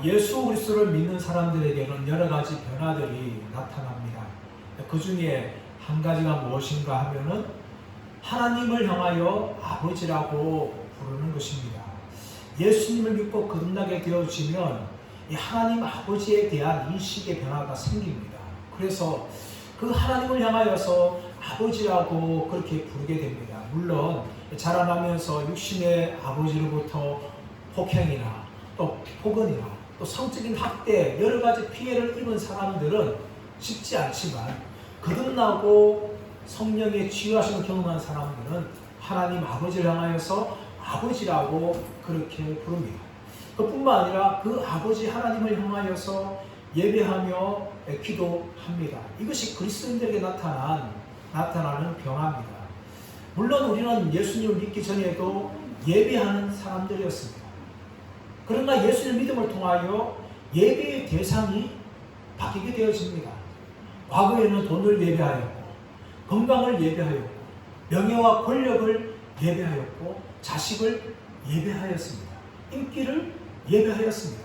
예수 그리스도를 믿는 사람들에게는 여러 가지 변화들이 나타납니다. 그 중에 한 가지가 무엇인가 하면은 하나님을 향하여 아버지라고 부르는 것입니다. 예수님을 믿고 거듭나게 되어지면 이 하나님 아버지에 대한 인식의 변화가 생깁니다. 그래서 그 하나님을 향하여서 아버지라고 그렇게 부르게 됩니다. 물론 자라나면서 육신의 아버지로부터 폭행이나 또 폭언이나 또 성적인 학대 여러 가지 피해를 입은 사람들은 쉽지 않지만 거듭나고 성령의 치유하심을 경험한 사람들은 하나님 아버지를 향하여서 아버지라고 그렇게 부릅니다. 그뿐만 아니라 그 아버지 하나님을 향하여서 예배하며 기도합니다. 이것이 그리스도인들에게 나타나는 변화입니다. 물론 우리는 예수님을 믿기 전에도 예배하는 사람들이었습니다. 그러나 예수님을 믿음을 통하여 예배의 대상이 바뀌게 되어집니다. 과거에는 돈을 예배하였고 건강을 예배하였고 명예와 권력을 예배하였고 자식을 예배하였습니다. 인기를 예배하였습니다.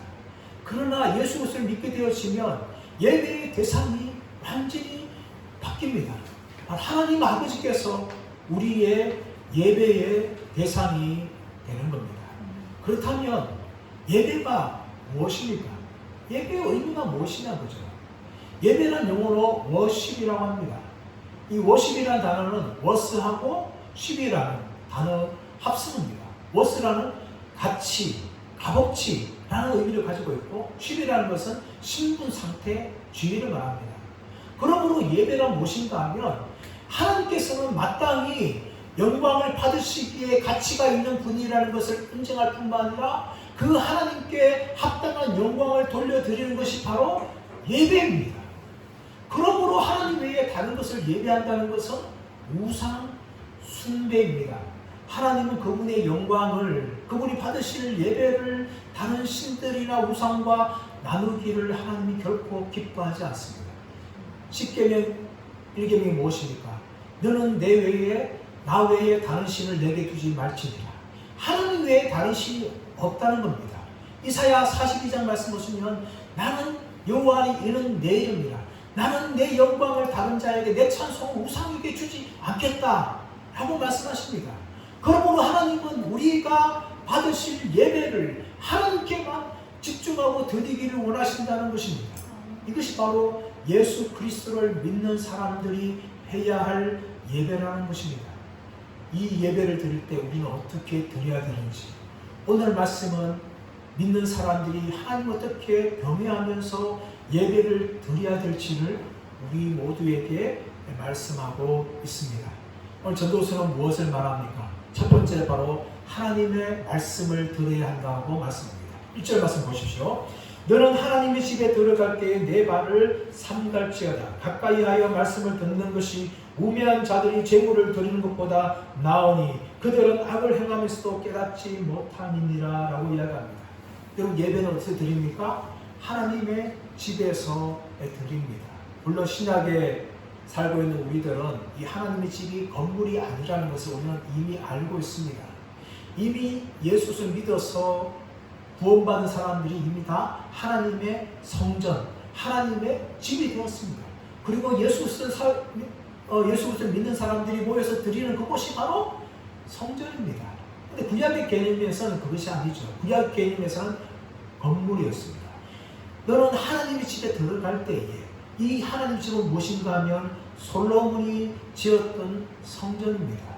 그러나 예수 그리스도를 믿게 되어지면 예배의 대상이 완전히 바뀝니다. 하나님 아버지께서 우리의 예배의 대상이 되는 겁니다. 그렇다면 예배가 무엇입니까? 예배의 의미가 무엇이냐 그죠? 예배란 영어로 워십이라고 합니다. 이 워십이라는 단어는 워스하고 십이라는 단어 합성입니다. 워스라는 가치, 값어치라는 의미를 가지고 있고 십이라는 것은 신분 상태, 지위를 말합니다. 그러므로 예배가 무엇인가 하면 하나님께서는 마땅히 영광을 받으시기에 가치가 있는 분이라는 것을 인정할 뿐만 아니라 그 하나님께 합당한 영광을 돌려드리는 것이 바로 예배입니다. 그러므로 하나님 외에 다른 것을 예배한다는 것은 우상 숭배입니다. 하나님은 그분의 영광을, 그분이 받으실 예배를 다른 신들이나 우상과 나누기를 하나님이 결코 기뻐하지 않습니다. 10계명 1계명이 무엇입니까? 너는 내 외에 나 외에 다른 신을 내게 두지 말지니라. 하나님 외에 다른 신이 없다는 겁니다. 이사야 42장 말씀 보시면 나는 여호와니 이는 내 이름이라. 나는 내 영광을 다른 자에게 내 찬송을 우상에게 주지 않겠다 라고 말씀하십니다. 그러므로 하나님은 우리가 받으실 예배를 하나님께만 집중하고 드리기를 원하신다는 것입니다. 이것이 바로 예수 그리스도를 믿는 사람들이 해야 할 예배라는 것입니다. 이 예배를 드릴 때 우리는 어떻게 드려야 되는지, 오늘 말씀은 믿는 사람들이 하나님을 어떻게 경외하면서 예배를 드려야 될지를 우리 모두에게 말씀하고 있습니다. 오늘 전도서는 무엇을 말합니까? 첫 번째 바로 하나님의 말씀을 들어야 한다고 말씀합니다. 1절 말씀 보십시오. 너는 하나님의 집에 들어갈 때에 내 발을 삼갈지어다. 가까이 하여 말씀을 듣는 것이 우매한 자들이 제물을 드리는 것보다 나으니 그들은 악을 행하면서도 깨닫지 못함이니라 라고 이야기합니다. 여러분 예배는 어디서 드립니까? 하나님의 집에서 드립니다. 물론 신약에 살고 있는 우리들은 이 하나님의 집이 건물이 아니라는 것을 우리는 이미 알고 있습니다. 이미 예수를 믿어서 구원받은 사람들이 이미 다 하나님의 성전, 하나님의 집이 되었습니다. 그리고 예수 그리스도를 믿는 사람들이 모여서 드리는 그곳이 바로 성전입니다. 근데 구약의 개념에서는 그것이 아니죠. 구약 개념에서는 건물이었습니다. 너는 하나님의 집에 들어갈 때에 이 하나님 집은 무엇인가 하면 솔로몬이 지었던 성전입니다.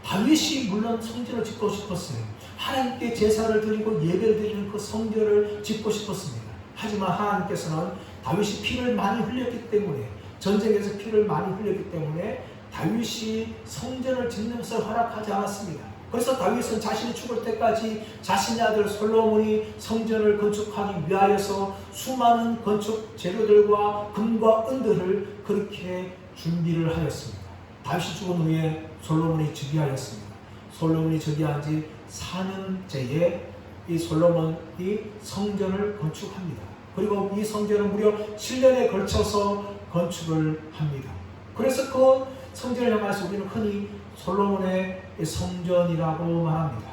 다윗이 물론 성전을 짓고 싶었어요. 하나님께 제사를 드리고 예배를 드리는 그 성전을 짓고 싶었습니다. 하지만 하나님께서는 다윗이 피를 많이 흘렸기 때문에, 전쟁에서 피를 많이 흘렸기 때문에 다윗이 성전을 짓는 것을 허락하지 않았습니다. 그래서 다윗은 자신이 죽을 때까지 자신의 아들 솔로몬이 성전을 건축하기 위하여서 수많은 건축 재료들과 금과 은들을 그렇게 준비를 하였습니다. 다윗이 죽은 후에 솔로몬이 즉위하였습니다. 솔로몬이 즉위한 지 4년째에 이 솔로몬이 성전을 건축합니다. 그리고 이 성전은 무려 7년에 걸쳐서 건축을 합니다. 그래서 그 성전을 향해서 우리는 흔히 솔로몬의 성전이라고 말합니다.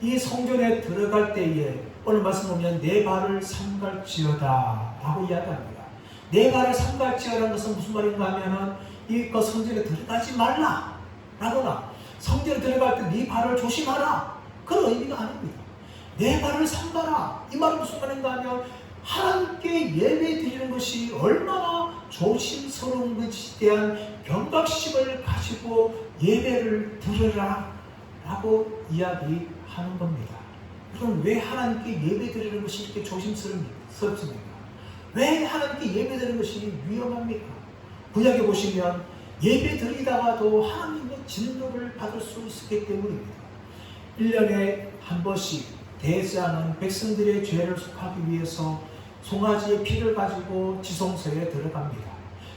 이 성전에 들어갈 때에 오늘 말씀 보면 내 발을 삼갈지어다 라고 이야기합니다. 내 발을 삼갈지어라는 것은 무슨 말인가 하면은 이거 성전에 들어가지 말라 라거나 성전에 들어갈 때 네 발을 조심하라 그런 의미가 아닙니다. 내 발을 삼가라 이 말은 무슨 말인가 하면 하나님께 예배 드리는 것이 얼마나 조심스러운 것에 대한 경각심을 가지고 예배를 드려라 라고 이야기하는 겁니다. 그럼 왜 하나님께 예배 드리는 것이 이렇게 조심스럽습니까? 왜 하나님께 예배 드리는 것이 위험합니까? 구약에 보시면 예배 드리다가도 하나님의 진노를 받을 수 있기 때문입니다. 1년에 한 번씩 대제사장은 백성들의 죄를 속하기 위해서 송아지의 피를 가지고 지성소에 들어갑니다.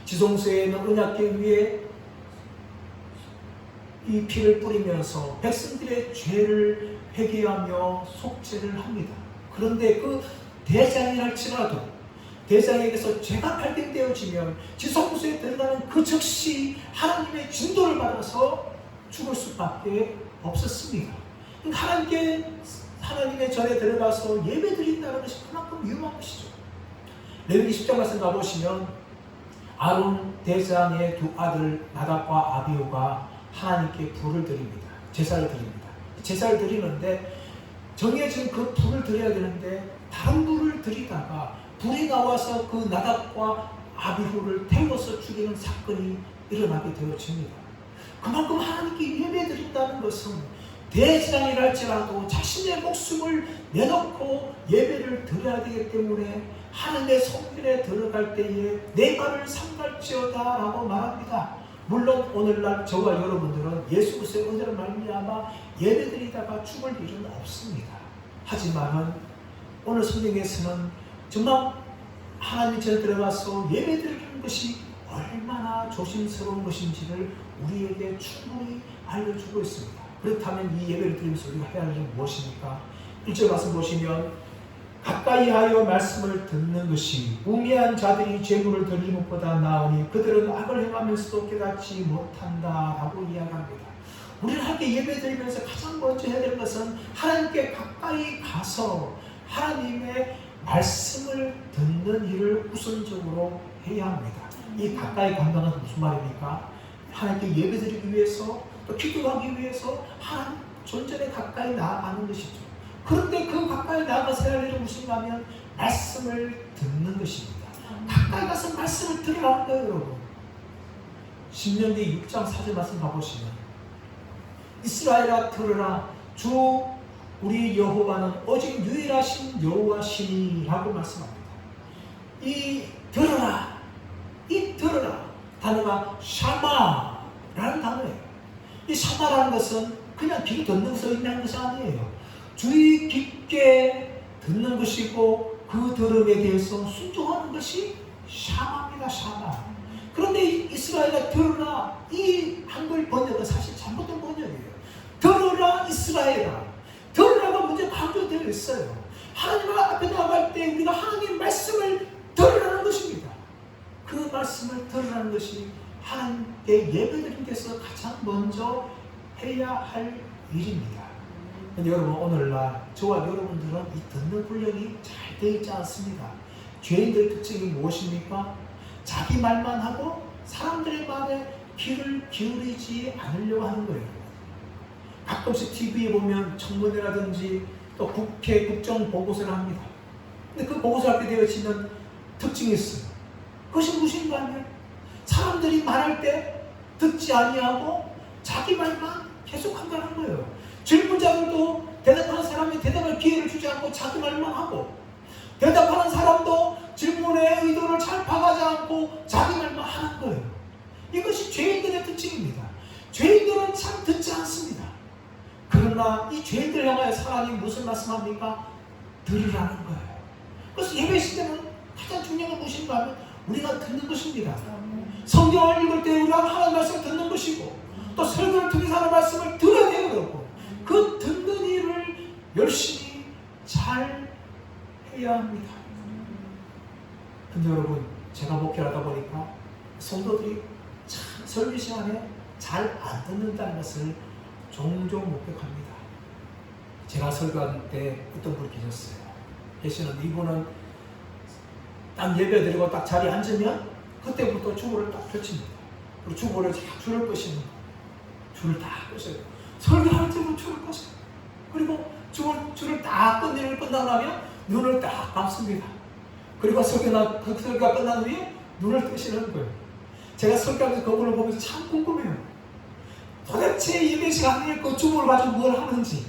지성소에 있는 언약궤 위에 이 피를 뿌리면서 백성들의 죄를 회개하며 속죄를 합니다. 그런데 그 대장이랄지라도 대장에게서 죄가 발견되어지면 지성소에 들어가는 그 즉시 하나님의 진도를 받아서 죽을 수밖에 없었습니다. 하나님의 전에 들어가서 예배 드린다는 것이 그만큼 위험한 것이죠. 레위기 10장 말씀 가보시면 아론 대장의 두 아들 나답과 아비후가 하나님께 불을 드립니다. 제사를 드립니다. 제사를 드리는데 정해진 그 불을 드려야 되는데 다른 불을 드리다가 불이 나와서 그 나답과 아비후를 태워서 죽이는 사건이 일어나게 되어집니다. 그만큼 하나님께 예배 드린다는 것은 대제사장이랄지라도 자신의 목숨을 내놓고 예배를 드려야 되기 때문에 하나님의 성전에 들어갈 때에 내 발을 삼갈지어다 라고 말합니다. 물론 오늘날 저와 여러분들은 예수 그리스도의 은혜로 말미암아 예배드리다가 죽을 일은 없습니다. 하지만 오늘 성경에서는 정말 하나님 전에 들어가서 예배드리는 것이 얼마나 조심스러운 것인지를 우리에게 충분히 알려주고 있습니다. 그렇다면 이 예배를 드리면서 우리가 해야 할 일은 무엇입니까? 1절 말씀 보시면 가까이 하여 말씀을 듣는 것이 우매한 자들이 재물을 드리는 것보다 나으니 그들은 악을 행하면서도 깨닫지 못한다 라고 이야기합니다. 우리는 함께 예배 드리면서 가장 먼저 해야 되는 것은 하나님께 가까이 가서 하나님의 말씀을 듣는 일을 우선적으로 해야 합니다. 이 가까이 간다는 것은 무슨 말입니까? 하나님께 예배 드리기 위해서 또 기도하기 위해서 하나님 존전에 가까이 나아가는 것이죠. 그런데 그 가까이 나아가서 해야 할 일은 무엇인가 하면 말씀을 듣는 것입니다. 가까이 가서 말씀을 들으라는 거예요, 여러분. 신명기 6장 4절 말씀 가보시면 이스라엘아 들으라 주 우리 여호와는 오직 유일하신 여호와시니라고 말씀합니다. 이 들으라 이 들으라 단어가 샤마라는 단어예요. 이 샤마라는 것은 그냥 귀 듣는 것을 의미하는 것이 아니에요. 주의 깊게 듣는 것이고 그 들음에 대해서 순종하는 것이 샤마입니다. 샤마. 그런데 이스라엘아 들으라 이 한글 번역은 사실 잘못된 번역이에요. 들으라 이스라엘아. 들으라가 먼저 강조되어 있어요. 하나님 앞에 나갈 때 우리가 하나님의 말씀을 들으라는 것입니다. 그 말씀을 들으라는 것이 하나님께 예배드리는 데서 가장 먼저 해야 할 일입니다. 근데 여러분 오늘날 저와 여러분들은 이 듣는 훈련이 잘 되어 있지 않습니다. 죄인들의 특징이 무엇입니까? 자기 말만 하고 사람들의 말에 귀를 기울이지 않으려고 하는 거예요. 가끔씩 TV에 보면 청문회라든지 또 국회 국정보고서를 합니다. 근데 그 보고서 할때 되어지는 특징이 있어요. 그것이 무엇인가 하면 사람들이 말할 때 듣지 아니하고 자기 말만 계속 한다는 거예요. 질문자들도 대답하는 사람이 대답할 기회를 주지 않고 자기 말만 하고 대답하는 사람도 질문의 의도를 잘 파악하지 않고 자기 말만 하는 거예요. 이것이 죄인들의 특징입니다. 죄인들은 참 듣지 않습니다. 그러나 이 죄인들을 향하여 하나님 무슨 말씀합니까? 들으라는 거예요. 그래서 예배 시대는 가장 중요한 건 무엇인가 하면 우리가 듣는 것입니다. 성경을 읽을 때 우리가 하나님의 말씀을 듣는 것이고 또 설교를 통해서 하나님의 말씀을 들어야 되고 그 듣는 일을 열심히 잘 해야 합니다. 근데 여러분 제가 목회를 하다 보니까 성도들이 참 설교 시간에 잘 안 듣는다는 것을 종종 목격합니다. 제가 설교할 때 어떤 분이 계셨어요. 계시는데 이분은 딱 예배드리고 딱 자리에 앉으면 그때부터 주보를 딱 펼칩니다. 그리고 주보를 쫙 줄을 끄시는 거예요. 줄을 다 끄셔요. 설교할 때도 줄을 끄셔요. 그리고 줄을 딱 끝나고 나면 눈을 딱 감습니다. 그리고 설교가 끝난 후에 눈을 뜨시는 거예요. 제가 설교하면서 그분을 보면서 참 궁금해요. 도대체 예배 시간에 그 주보를 가지고 뭘 하는지,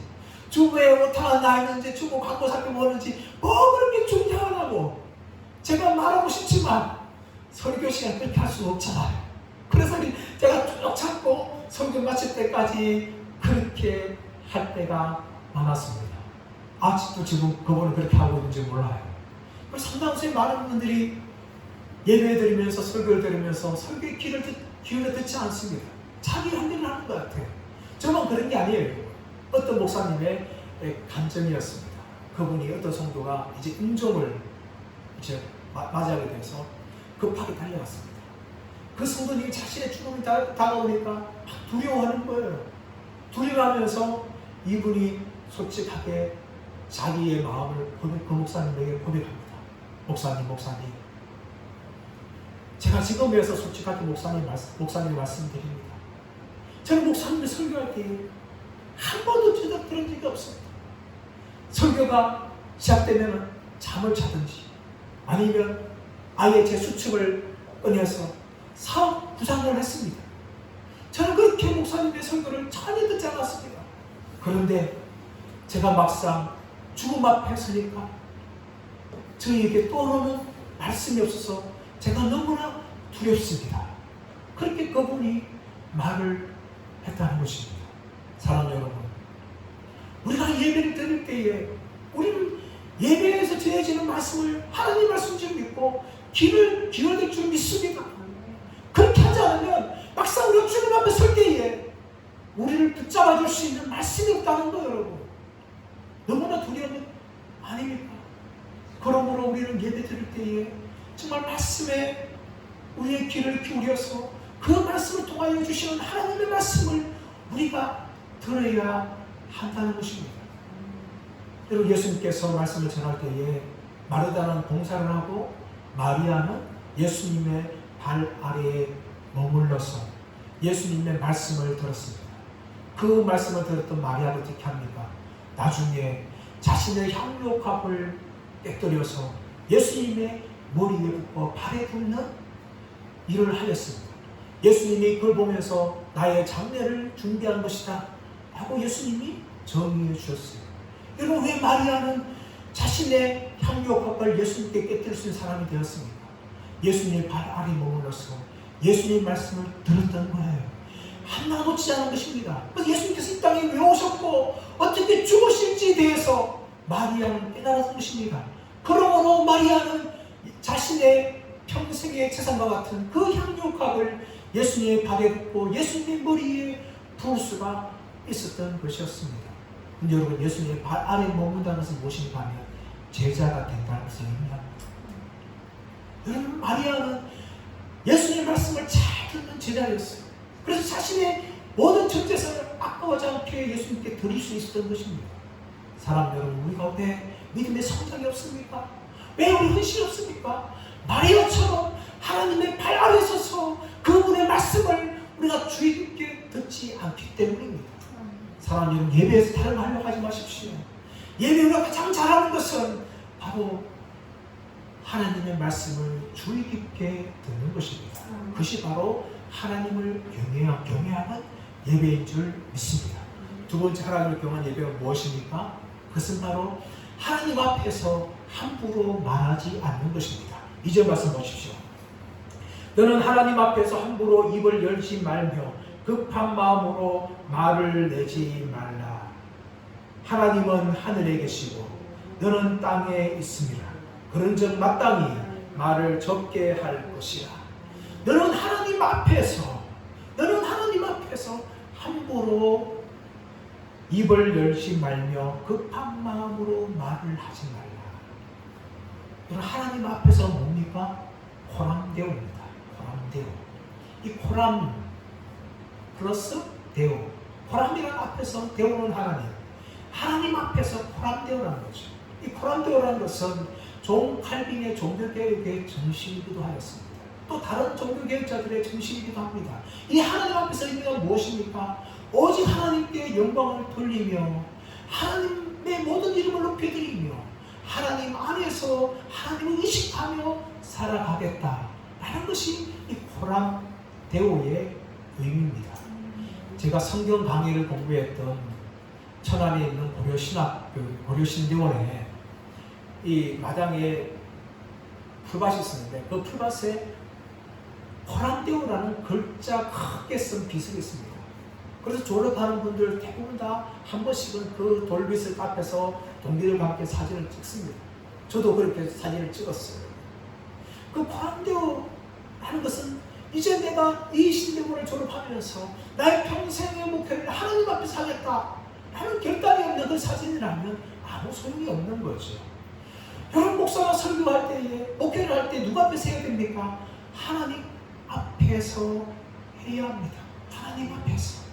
주보에 오타가 나 있는지, 주보 갖고 살펴보는지, 뭐 그렇게 중요하냐고. 제가 말하고 싶지만 설교 시간 그렇게 할 수는 없잖아요. 그래서 제가 쭉 참고 설교 마칠 때까지 그렇게 할 때가 많았습니다. 아직도 지금 그분은 그렇게 하고 있는지 몰라요. 그래서 상당수 많은 분들이 예배 드리면서 설교를 들으면서 설교의 귀를 기울여 듣지 않습니다. 자기 할 일을 하는 것 같아요. 저만 그런 게 아니에요. 어떤 목사님의 감정이었습니다. 그분이 어떤 성도가 이제 임종을 이제 맞이하게 돼서 급하게 달려갔습니다. 그 성도님이 자신의 죽음이 다가오니까 막 두려워하는 거예요. 두려워하면서 이분이 솔직하게 자기의 마음을 그 목사님에게 고백합니다. 목사님, 제가 지금에서 솔직하게 목사님 말씀드립니다. 저는 목사님을 설교할 때 한 번도 제대로 들은 적이 없습니다. 설교가 시작되면 잠을 자든지 아니면 아예 제 수첩을 꺼내서 사업 구상을 했습니다. 저는 그렇게 목사님의 설교를 전혀 듣지 않았습니다. 그런데 제가 막상 죽음 앞에 서니까 저에게 떠오르는 말씀이 없어서 제가 너무나 두렵습니다. 그렇게 그분이 말을 했다는 것입니다. 사랑하는 여러분, 우리가 예배를 드릴 때에 우리는 예배에서 전해지는 말씀을 하나님 말씀 줄 믿고 귀를 기울일 줄 믿습니다. 그렇게 하지 않으면 막상 우리가 주님 앞에 설 때에 우리를 붙잡아 줄 수 있는 말씀이 없다는 거예요, 여러분. 너무나 두려운 것 아닙니까? 그러므로 우리는 예배 드릴 때에 정말 말씀에 우리의 귀를 기울여서 그 말씀을 통하여 주시는 하나님의 말씀을 우리가 들어야 한다는 것입니다. 여러분, 예수님께서 말씀을 전할 때에 마르다는 봉사를 하고 마리아는 예수님의 발 아래에 머물러서 예수님의 말씀을 들었습니다. 그 말씀을 들었던 마리아는 어떻게 합니까? 나중에 자신의 향료값을 떼뜨려서 예수님의 머리에 붓고 발에 붓는 일을 하였습니다. 예수님이 그걸 보면서 나의 장례를 준비한 것이다 하고 예수님이 정의해 주셨어요. 여러분, 왜 마리아는 자신의 향료값을 예수님께 깨뜨릴 수 있는 사람이 되었습니까? 예수님의 발 아래 머물러서 예수님의 말씀을 들었던 거예요. 하나 놓치지 않은 것입니다. 예수님께서 이 땅에 왜 오셨고 어떻게 죽으실지에 대해서 마리아는 깨달았던 것입니다. 그러므로 마리아는 자신의 평생의 재산과 같은 그 향료값을 예수님의 발에 붓고 예수님의 머리에 부을 수가 있었던 것이었습니다. 근데 여러분, 예수님의 발 아래에 머문다는 것은 무엇인가 하면 제자가 된다는 것을 의미합니다. 여러분, 마리아는 예수님의 말씀을 잘 듣는 제자였어요. 그래서 자신의 모든 전 재산을 아까워하지 않게 예수님께 드릴 수 있었던 것입니다. 사람 여러분, 우리가 왜 믿음의 성장이 없습니까? 왜 우리 헌신이 없습니까? 마리아처럼 하나님의 발 아래에 서서 그분의 말씀을 우리가 주의 깊게 듣지 않기 때문입니다. 사랑하는 여러분, 예배에서 다른 거 하려고 하지 마십시오. 예배 우리가 가장 잘하는 것은 바로 하나님의 말씀을 주의 깊게 듣는 것입니다. 그것이 바로 하나님을 경외하는 예배인 줄 믿습니다. 두 번째 하나님을 경외하는 예배가 무엇입니까? 그것은 바로 하나님 앞에서 함부로 말하지 않는 것입니다. 2절 말씀 보십시오. 너는 하나님 앞에서 함부로 입을 열지 말며 급한 마음으로 말을 내지 말라. 하나님은 하늘에 계시고 너는 땅에 있음이라. 그런즉 마땅히 말을 적게 할 것이라. 너는 하나님 앞에서 함부로 입을 열지 말며 급한 마음으로 말을 하지 말라. 여러분, 하나님 앞에서 뭡니까? 코람데오입니다. 코람데오. 이 코람 플러스 데오. 코람이라는 앞에서 데오는 하나님. 하나님 앞에서 코람데오라는 거죠. 이 코란데오라는 것은 존 칼빈의 종교개혁의 정신이기도 하였습니다. 또 다른 종교개혁자들의 정신이기도 합니다. 이 하나님 앞에서 의미가 무엇입니까? 오직 하나님께 영광을 돌리며 하나님의 모든 이름을 높여드리며 하나님 안에서 하나님을 의식하며 살아가겠다라는 것이 이 코란데오의 의미입니다. 제가 성경 강의를 공부했던 천안에 있는 고려신대원에 이 마당에 풀밭이 있었는데 그 풀밭에 코란데오라는 글자 크게 쓴 빗을 있습니다. 그래서 졸업하는 분들 대부분 다 한 번씩은 그 돌빗을 앞에서 동기들과 함께 사진을 찍습니다. 저도 그렇게 사진을 찍었어요. 그 코란데오라는 것은 이제 내가 이 신대문을 졸업하면서 나의 평생의 목표를 하나님 앞에서 하겠다 하는 결단이 없는 그 사진이라면 아무 소용이 없는 거죠. 여러분, 목사가 설교할 때에 목회를 할 때 누가 앞에서 해야 됩니까? 하나님 앞에서 해야 합니다. 하나님 앞에서.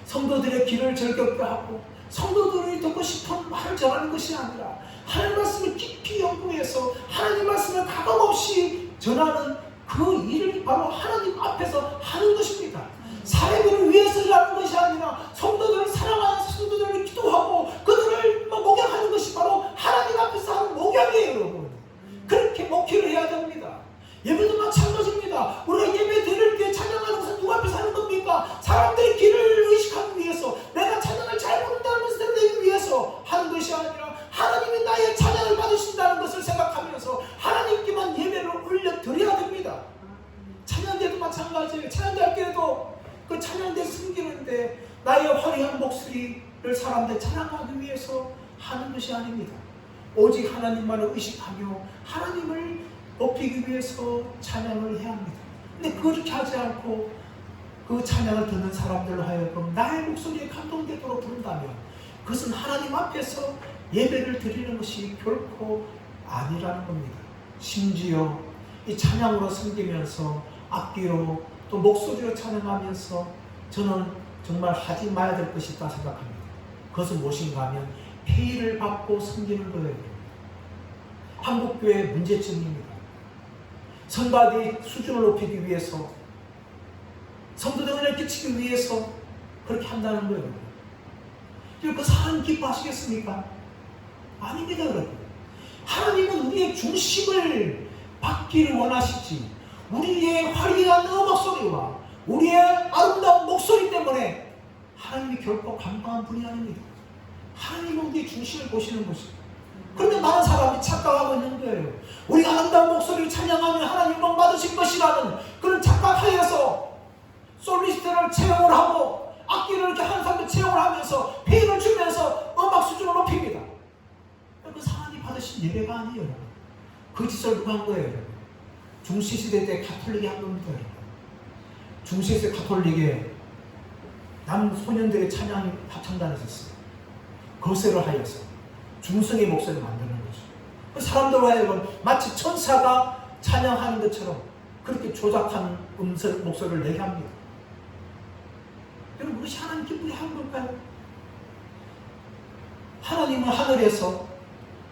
성도들의 귀를 즐겁게 하고 성도들이 듣고 싶은 말을 전하는 것이 아니라 하나님 말씀을 깊이 연구해서 하나님 말씀을 가감없이 전하는 그 일을 바로 하나님 앞에서 하는 것입니다. 사람들을 위해서 일하는 것이 아니라 성도들을 사랑하는 성도들을 기도하고 그들을 목양하는 것이 바로 하나님 앞에서 하는 목양이에요, 여러분. 그렇게 목회를 해야 됩니다. 예배도 마찬가지입니다. 우리가 예배 드릴 때 찬양하는 것은 누구 앞에서 하는 겁니까? 사람들의 길을 의식하기 위해서, 내가 찬양을 잘 부른다는 것을 내기 위해서 하는 것이 아니라 하나님이 나의 찬양을 받으신다는 것을 생각하면서 하나님께만 예배를 올려드려야 됩니다. 찬양대도 마찬가지예요. 찬양대할 때에도 그 찬양대 숨기는데 나의 화려한 목소리를 사람들 찬양하기 위해서 하는 것이 아닙니다. 오직 하나님만을 의식하며 하나님을 높이기 위해서 찬양을 해야 합니다. 근데 그렇게 하지 않고 그 찬양을 듣는 사람들로 하여금 나의 목소리에 감동되도록 부른다면 그것은 하나님 앞에서 예배를 드리는 것이 결코 아니라는 겁니다. 심지어 이 찬양으로 섬기면서 악기로 또 목소리로 찬양하면서 저는 정말 하지 말아야 될 것이 있다 생각합니다. 그것은 무엇인가 하면 폐의를 받고 섬기는 거예요. 한국교회의 문제점입니다. 성가대의 수준을 높이기 위해서, 성도들을 끼치기 위해서 그렇게 한다는 거예요. 그 사람 기뻐하시겠습니까? 아닙니다, 여러분. 하나님은 우리의 중심을 받기를 원하시지, 우리의 화려한 음악 소리와 우리의 아름다운 목소리 때문에 하나님이 결코 감동한 분이 아닙니다. 하나님은 우리의 중심을 보시는 것입니다. 그런데 많은 사람이 착각하고 있는 거예요. 우리가 아름다운 목소리를 찬양하면 하나님 영광 받으실 것이라는 그런 착각하여서 솔리스트를 채용을 하고 악기를 이렇게 하는 사람들 채용을 하면서 페이를 주면서 음악 수준을 높입니다. 그 하나님 받으신 예배가 아니에요. 그 짓을 누가 한 거예요, 여러분? 중시시대 때 가톨릭이 한 겁니다, 여러분. 중시시대 가톨릭에 남소년들의 찬양 합창단이 있었어요. 거세를 하여서 중성의 목소리를 만드는 거죠. 그 사람들로 하여금 마치 천사가 찬양하는 것처럼 그렇게 조작한 목소리를 내게 합니다. 여러분, 그것이 하나님 기쁘게 한 걸까요? 하나님은 하늘에서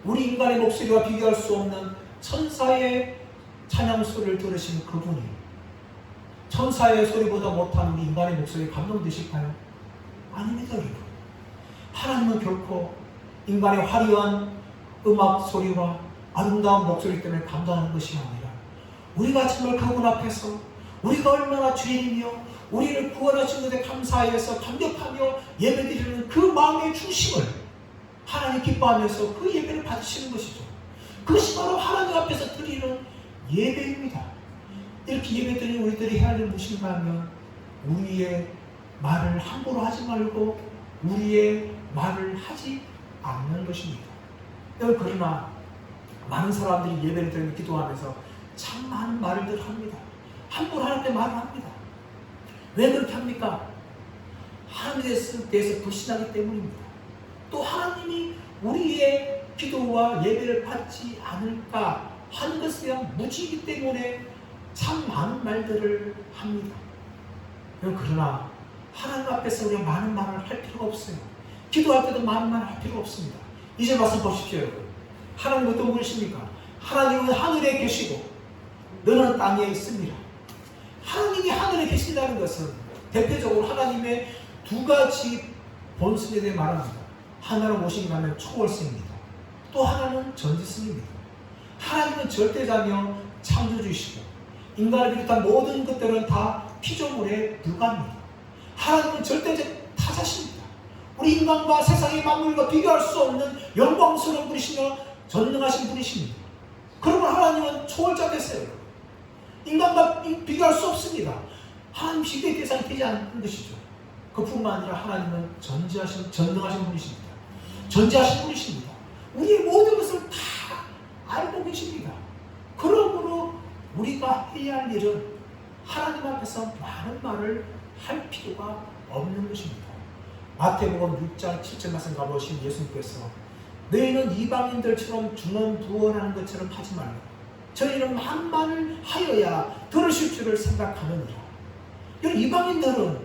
우리 인간의 목소리와 비교할 수 없는 천사의 찬양 소리를 들으신 그분이 천사의 소리보다 못한 우리 인간의 목소리에 감동되실까요? 아닙니다, 여러분. 하나님은 결코 인간의 화려한 음악 소리와 아름다운 목소리 때문에 감동하는 것이 아니라 우리가 정말 그분 앞에서 우리가 얼마나 죄인이며 우리를 구원하신 것에 감사하여서 감격하며 예배드리는 그 마음의 중심을 하나님 기뻐하면서 그 예배를 받으시는 것이죠. 그것이 바로 하나님 앞에서 드리는 예배입니다. 이렇게 예배드리는 우리들이 해야 할 일은 무엇인가 하면 우리의 말을 함부로 하지 말고 우리의 말을 하지 않는 것입니다. 그러나 많은 사람들이 예배를 드리며 기도하면서 참 많은 말을 합니다. 함부로 하나님께 말을 합니다. 왜 그렇게 합니까? 하나님에 대해서 불신하기 때문입니다. 또 하나님이 우리의 기도와 예배를 받지 않을까 하는 것에 대한 무지이기 때문에 참 많은 말들을 합니다. 그러나 하나님 앞에서 우리가 많은 말을 할 필요가 없어요. 기도할 때도 많은 말을 할 필요가 없습니다. 이제 말씀 보십시오, 여러분. 하나님 어떤 분이십니까? 하나님은 하늘에 계시고 너는 땅에 있습니다. 하나님이 하늘에 계신다는 것은 대표적으로 하나님의 두 가지 본성에 대해 말합니다. 하나는 무엇인가 하면 초월성입니다. 또 하나는 전지성입니다. 하나님은 절대자며 창조주이시고 인간을 비롯한 모든 것들은 다 피조물에 불과합니다. 하나님은 절대적 타자십니다. 우리 인간과 세상의 만물과 비교할 수 없는 영광스러운 분이시며 전능하신 분이십니다. 그러면 하나님은 초월자겠어요. 인간과 비교할 수 없습니다. 하나님 비교의 대상이 되지 않는 것이죠. 그뿐만 아니라 하나님은 전능하신 분이십니다. 전지하신 분이십니다. 우리의 모든 것을 다 알고 계십니다. 그러므로 우리가 해야 할 일은 하나님 앞에서 많은 말을 할 필요가 없는 것입니다. 마태복음 6장 7절 말씀 가보신 예수님께서 너희는 이방인들처럼 중언부언하는 것처럼 하지 말라. 저희는 한 말을 하여야 들으실 줄을 생각하느니라. 이방인들은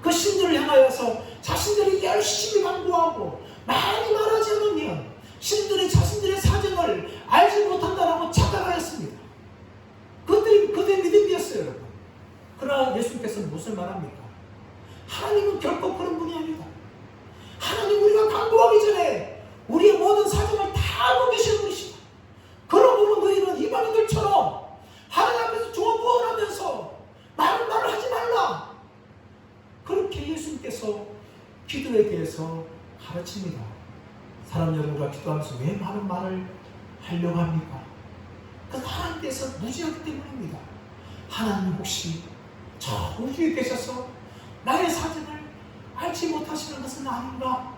그 신들을 향하여서 자신들이 열심히 강구하고 많이 말하지 않으면 신들이 자신들의 사정을 알지 못한다라고 착각하였습니다. 그들의 믿음이었어요, 여러분. 그러나 예수님께서는 무슨 말합니까? 하나님은 결코 그런 분이 아니다. 하나님 우리가 강구하기 전에 우리의 모든 사정을 다 알고 계시는 분이시다. 그러므로 너희는 이방인들처럼 하나님 앞에서 중언부언하면서 많은 말을 하지 말라. 그렇게 예수님께서 기도에 대해서 가르칩니다. 사람 여러분과 기도하면서 왜 많은 말을 하려고 합니까? 그건 하나님께서 무지하기 때문입니다. 하나님 혹시 저 우주에 계셔서 나의 사정을 알지 못하시는 것은 아닌가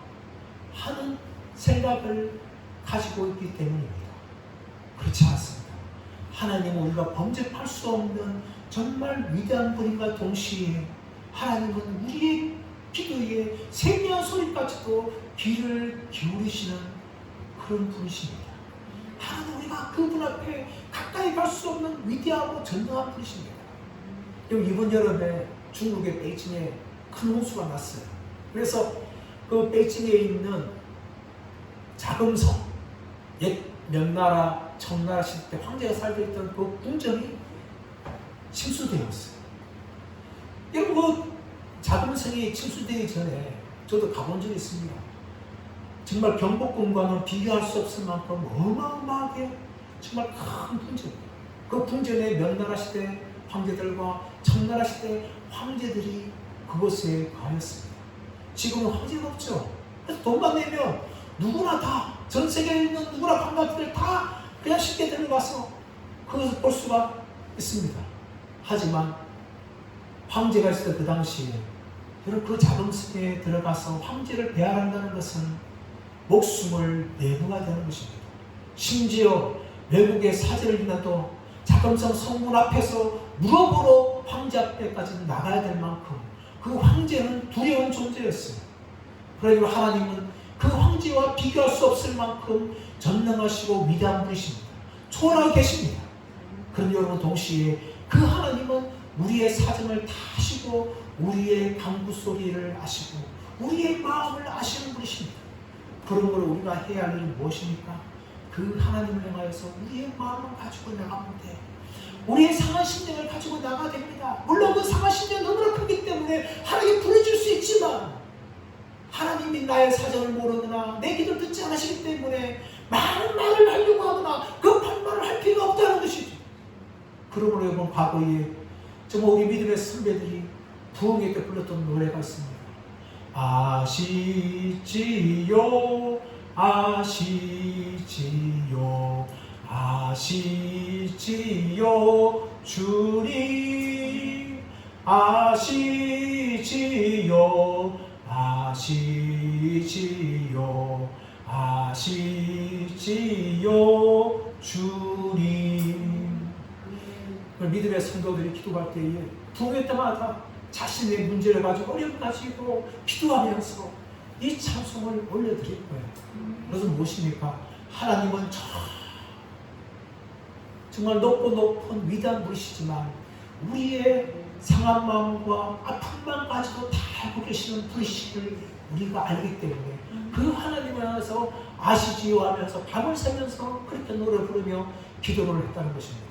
하는 생각을 가지고 있기 때문입니다. 그렇지 않습니다. 하나님은 우리가 범접할 수 없는 정말 위대한 분인가 동시에 하나님은 우리의 기도에 세미한 소리까지도 귀를 기울이시는 그런 분이십니다. 하나님 우리가 그분 앞에 가까이 갈 수 없는 위대하고 전능한 분이십니다. 이번 여름에 중국의 베이징에 큰 홍수가 났어요. 그래서 그 베이징에 있는 자금성, 옛 명나라, 청나라 시대 때 황제가 살고 있던 그 궁전이 침수되었어요. 여러분 그 자금성이 침수되기 전에 저도 가본 적이 있습니다. 정말 경복궁과는 비교할 수 없을 만큼 어마어마하게 정말 큰 궁전. 그 궁전에 명나라 시대 황제들과 청나라 시대 황제들이 그곳에 가였습니다. 지금은 황제가 없죠. 그래서 돈만 내면 누구나 다, 전 세계에 있는 누구나 관광객들 다 그냥 쉽게 들어가서 그것을 볼 수가 있습니다. 하지만 황제가 있을 때 그 당시에 그 자금성에 들어가서 황제를 배알한다는 것은 목숨을 내놓아야 되는 것입니다. 심지어 외국의 사제를 지나도 자금성 성문 앞에서 물어보러 황제 앞에까지 나가야 될 만큼 그 황제는 두려운 존재였어요. 그러니까 하나님은 그 황제와 비교할 수 없을 만큼 전능하시고 위대한 분이십니다. 초월하고 계십니다. 그럼 여러분 동시에 그 하나님은 우리의 사정을 다 아시고 우리의 간구 소리를 아시고 우리의 마음을 아시는 분이십니다. 그러므로 우리가 해야 할 일은 무엇입니까? 그 하나님을 향하여서 우리의 마음을 가지고 나가면 돼. 우리의 상한 심령을 가지고 나가야 됩니다. 물론 그 상한 심령이 너무나 크기 때문에 하나님이 부르실 수 있지만 하나님이 나의 사정을 모르거나 내 기도를 듣지 않으시기 때문에 많은 말을 하려고 하거나 급한 말을 할 필요가 없다는 것이죠. 그러므로 여러분 과거에 정말 우리 믿음의 선배들이 부흥회 때 불렀던 노래가 있습니다. 아시지요 아시지요 아시지요 주님 아시지요 아시지요 아시지요 주님. 믿음의 성도들이 기도할 때에 부흥회 때마다 자신의 문제를 가지고 어려움 가지고 기도하면서 이 찬송을 올려드릴 거예요. 그것은 무엇입니까? 하나님은 정말 높고 높은 위대한 분이시지만 우리의 상한 마음과 아픈 마음까지도 다 알고 계시는 분이심을 우리가 알기 때문에 그 하나님을 향해서 아시지요 하면서 밤을 새면서 그렇게 노래 부르며 기도를 했다는 것입니다.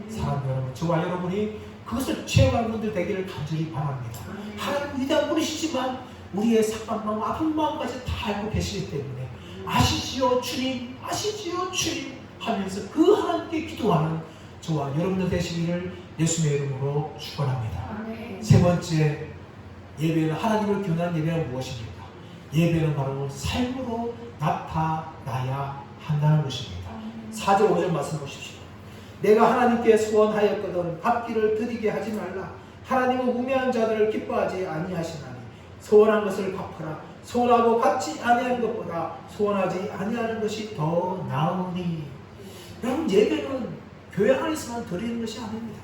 사랑하는 여러분, 저와 여러분이 그것을 체험하는 분들 되기를 간절히 바랍니다. 하나님 위대한 분이시지만 우리의 상한 마음, 아픈 마음까지 다 알고 계시기 때문에 아시지요 주님, 아시지요 주님 하면서 그 하나님께 기도하는 저와 여러분들 되시기를 예수님의 이름으로 축원합니다. 세 번째, 예배는 하나님을 교훈하는 예배는 무엇입니까? 예배는 바로 삶으로 나타나야 한다는 것입니다. 4절 5절 말씀 보십시오. 내가 하나님께 소원하였거든 갚기를 드리게 하지 말라. 하나님은 우매한 자들을 기뻐하지 아니하시나니 소원한 것을 갚으라. 소원하고 갚지 아니하는 것보다 소원하지 아니하는 것이 더 나으니. 여러분, 예배는 교회 안에서만 드리는 것이 아닙니다.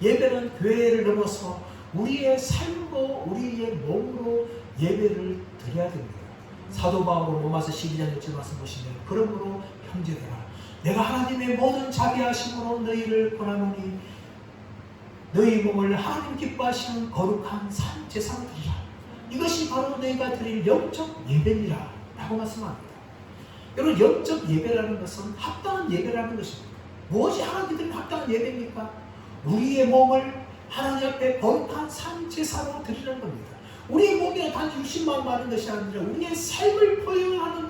예배는 교회를 넘어서 우리의 삶으로, 우리의 몸으로 예배를 드려야 됩니다. 사도 바울은 로마서 12장 6절 말씀 보시면 그러므로 형제들아 내가 하나님의 모든 자비하심으로 너희를 권하노니 너희 몸을 하나님 기뻐하시는 거룩한 산 제사로 드리라. 이것이 바로 너희가 드릴 영적 예배니라 라고 말씀합니다. 여러분, 영적 예배라는 것은 합당한 예배라는 것입니다. 무엇이 하나님 드리는 합당한 예배입니까? 우리의 몸을 하나님 앞에 거룩한 산 제사로 드리는 겁니다. 우리의 몸이 단지 60만 많은 것이 아니라 우리의 삶을 표현하는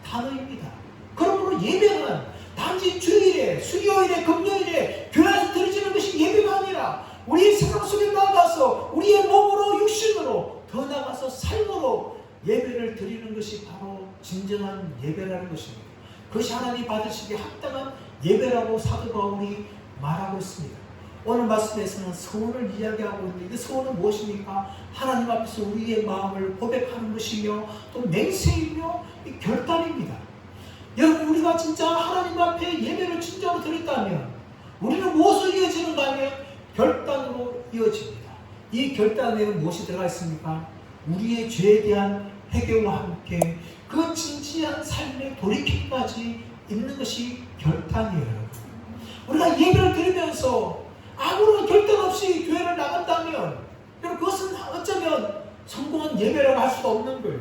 단어입니다. 그러므로 예배는 단지 주일에, 수요일에, 금요일에 교회에서 드려지는 것이 예배가 아니라 우리의 세상 속에 나가서 우리의 몸으로, 육신으로, 더 나가서 삶으로 예배를 드리는 것이 바로 진정한 예배라는 것입니다. 그것이 하나님 받으시기에 합당한 예배라고 사도 바울이 말하고 있습니다. 오늘 말씀에서는 소원을 이야기하고 있는데 그 소원은 무엇입니까? 하나님 앞에서 우리의 마음을 고백하는 것이며 또 맹세이며 결단입니다. 여러분, 우리가 진짜 하나님 앞에 예배를 진짜로 드렸다면 우리는 무엇으로 이어지는가 하면 결단으로 이어집니다. 이 결단에는 무엇이 들어가 있습니까? 우리의 죄에 대한 회개와 함께 그 진지한 삶의 돌이킴까지 있는 것이 결단이에요. 우리가 예배를 드리면서 아무런 결단 없이 교회를 나간다면 그것은 어쩌면 성공한 예배라고 할 수가 없는 거예요.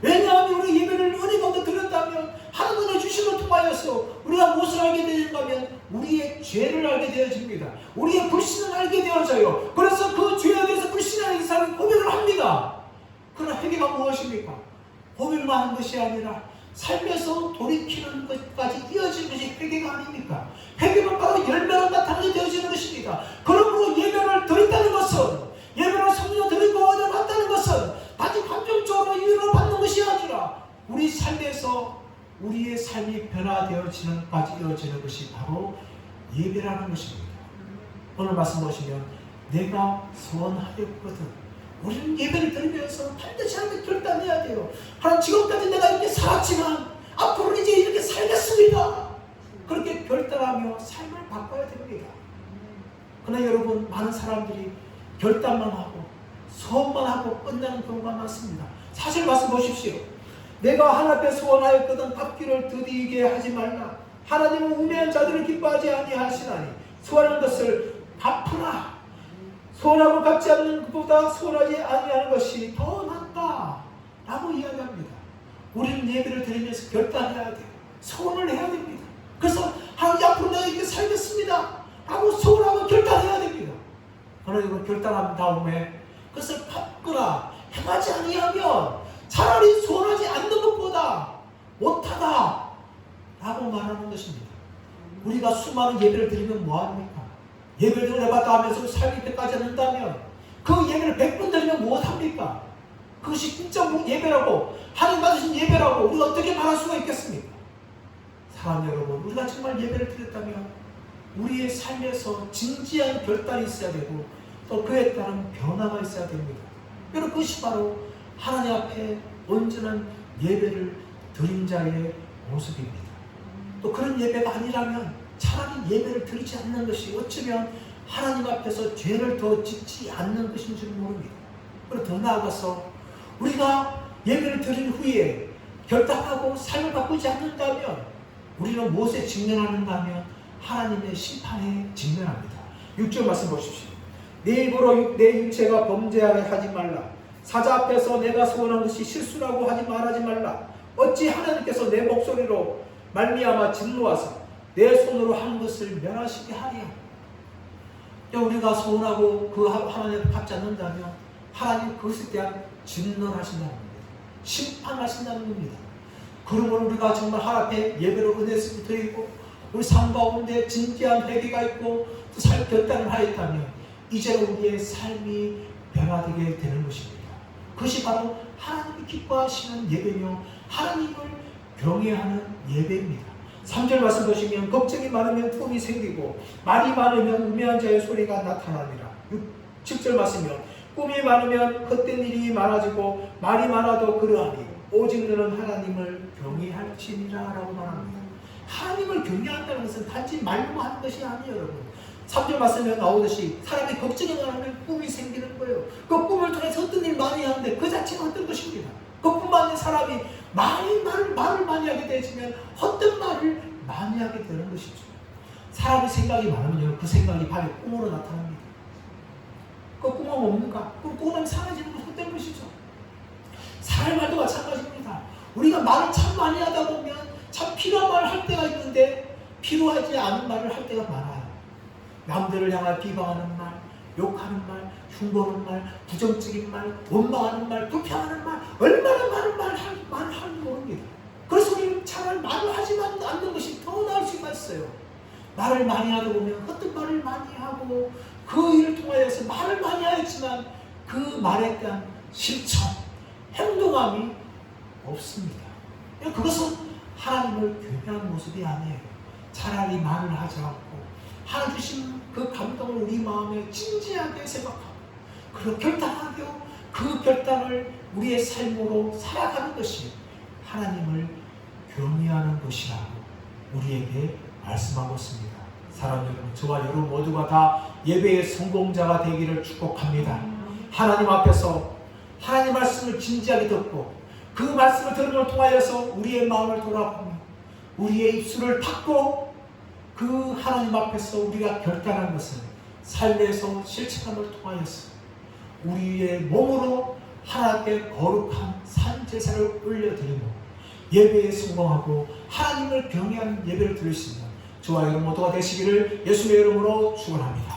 왜냐하면 우리 예배를 은혜 가운데 드렸다면 하나님의 주심을 통하여서 우리가 무엇을 알게 되는가 하면 우리의 죄를 알게 되어집니다. 우리의 불신을 알게 되어져요. 그래서 그 죄에 대해서 불신하는 사람이 고백을 합니다. 그러나 회개가 무엇입니까? 고백만 하는 것이 아니라 삶에서 돌이키는 것까지 이어지는 것이 회개가 아닙니까? 회개는 바로 열매가 나타나게 되어지는 것입니다. 그러므로 예배를 드린다는 것은, 예배를 성령 드리고 얻어 받다는 것은 단지 감정적으로 위로를 받는 것이 아니라 우리 삶에서 우리의 삶이 변화되어지는 것까지 이어지는 것이 바로 예배라는 것입니다. 오늘 말씀 보시면 내가 소원하였거든. 우리는 예배를 드리면서 반드시 하나님 결단해야 돼요. 하나님, 지금까지 내가 이렇게 살았지만 앞으로는 이제 이렇게 살겠습니다. 그렇게 결단하며 삶을 바꿔야 됩니다. 그러나 여러분, 많은 사람들이 결단만 하고 소원만 하고 끝나는 경우가 많습니다. 사실 말씀 보십시오. 내가 하나님 앞에 소원하였거든 갚기를 드리게 하지 말라. 하나님은 우매한 자들을 기뻐하지 아니하시나니 소원하는 것을 갚으라. 소원하고 갚지 않는 것보다 소원하지 아니하는 것이 더 낫다 라고 이야기합니다. 우리는 예배를 드리면서 결단해야 돼요. 소원을 해야 됩니다. 그래서 하나님, 앞으로 내가 이렇게 살겠습니다 라고 소원하고 결단해야 됩니다. 그러나 이걸 결단한 다음에 그것을 갚거나 행하지 아니하면 차라리 소원하지 않는 것보다 못하다 라고 말하는 것입니다. 우리가 수많은 예배를 드리면 뭐합니까? 예배를 해봤다 하면서 삶이 때까지 않는다면 그 예배를 100번 드리면 무엇합니까? 그것이 진짜 예배라고, 하나님 받으신 예배라고 우리가 어떻게 말할 수가 있겠습니까? 사랑하는 여러분, 우리가 정말 예배를 드렸다면 우리의 삶에서 진지한 결단이 있어야 되고 또 그에 따른 변화가 있어야 됩니다. 여러분, 그것이 바로 하나님 앞에 온전한 예배를 드린 자의 모습입니다. 또 그런 예배가 아니라면 차라리 예배를 드리지 않는 것이 어쩌면 하나님 앞에서 죄를 더 짓지 않는 것인 줄 모릅니다. 그리고 더 나아가서 우리가 예배를 드린 후에 결단하고 삶을 바꾸지 않는다면 우리는 무엇에 직면하는가 하면 하나님의 심판에 직면합니다. 6절 말씀 보십시오. 네 입으로 내 육체가 범죄하게 하지 말라. 사자 앞에서 내가 소원한 것이 실수라고 말하지 말라. 어찌 하나님께서 내 목소리로 말미암아 진노하사 내 손으로 한 것을 멸하시게 하랴. 우리가 소원하고 그 하나님 받지 않는다면 하나님 그것에 대한 진노를 하신다는 겁니다. 심판하신다는 겁니다. 그러므로 우리가 정말 하나님 앞에 예배로 은혜를 드리고 우리 삶 가운데 진지한 회개가 있고 또 살 결단을 하였다면 이제는 우리의 삶이 변화되게 되는 것입니다. 그것이 바로 하나님이 기뻐하시는 예배며 하나님을 경외하는 예배입니다. 3절 말씀 보시면 걱정이 많으면 꿈이 생기고 말이 많으면 우매한 자의 소리가 나타나니라. 7절 말씀이요 꿈이 많으면 헛된 일이 많아지고 말이 많아도 그러하니 오직 너는 하나님을 경외할지니라 라고 말합니다. 하나님을 경외한다는 것은 단지 말로 하는 것이 아니에요, 여러분. 3절 말씀에 나오듯이 사람이 걱정이 많으면 꿈이 생기는 거예요. 그 꿈을 통해서 어떤 일 많이 하는데 그 자체가 어떤 것입니다. 그뿐만 아니라 사람이 말을 많이 하게 되지만 헛된 말을 많이 하게 되는 것이죠. 사람의 생각이 많으면 그 생각이 바로 꿈으로 나타납니다. 그 꿈은 뭡니까? 그 꿈은 사라지는 건 헛된 것이죠. 사람의 말도 마찬가지입니다. 우리가 말을 참 많이 하다 보면 참 필요한 말을 할 때가 있는데 필요하지 않은 말을 할 때가 많아요. 남들을 향해 비방하는 말, 욕하는 말, 흉보는 말, 부정적인 말, 원망하는 말, 불평하는 말, 얼마나 많은 말을 하는지 모릅니다. 그래서 우리는 차라리 말을 하지 않는 것이 더 나을 수가 있어요. 말을 많이 하다 보면 어떤 말을 많이 하고 그 일을 통하여서 말을 많이 하였지만 그 말에 대한 실천, 행동함이 없습니다. 그것은 하나님을 경외하는 모습이 아니에요. 차라리 말을 하지 않고 하나님 주신 그 감동을 우리 마음에 진지하게 생각하고 그리고 결단하고 그 결단을 우리의 삶으로 살아가는 것이 하나님을 경외하는 것이라고 우리에게 말씀하고 있습니다. 사랑하는 여러분, 저와 여러분 모두가 다 예배의 성공자가 되기를 축복합니다. 하나님 앞에서 하나님 말씀을 진지하게 듣고 그 말씀을 들음을 통하여서 우리의 마음을 돌아보며 우리의 입술을 닫고 그 하나님 앞에서 우리가 결단한 것을 삶에서 실천함을 통하여서 우리의 몸으로 하나님께 거룩한 산제사를 올려드리고 예배에 성공하고 하나님을 경외하는 예배를 드릴 수 있는 저와 여러분 모두가 되시기를 예수의 이름으로 축원합니다.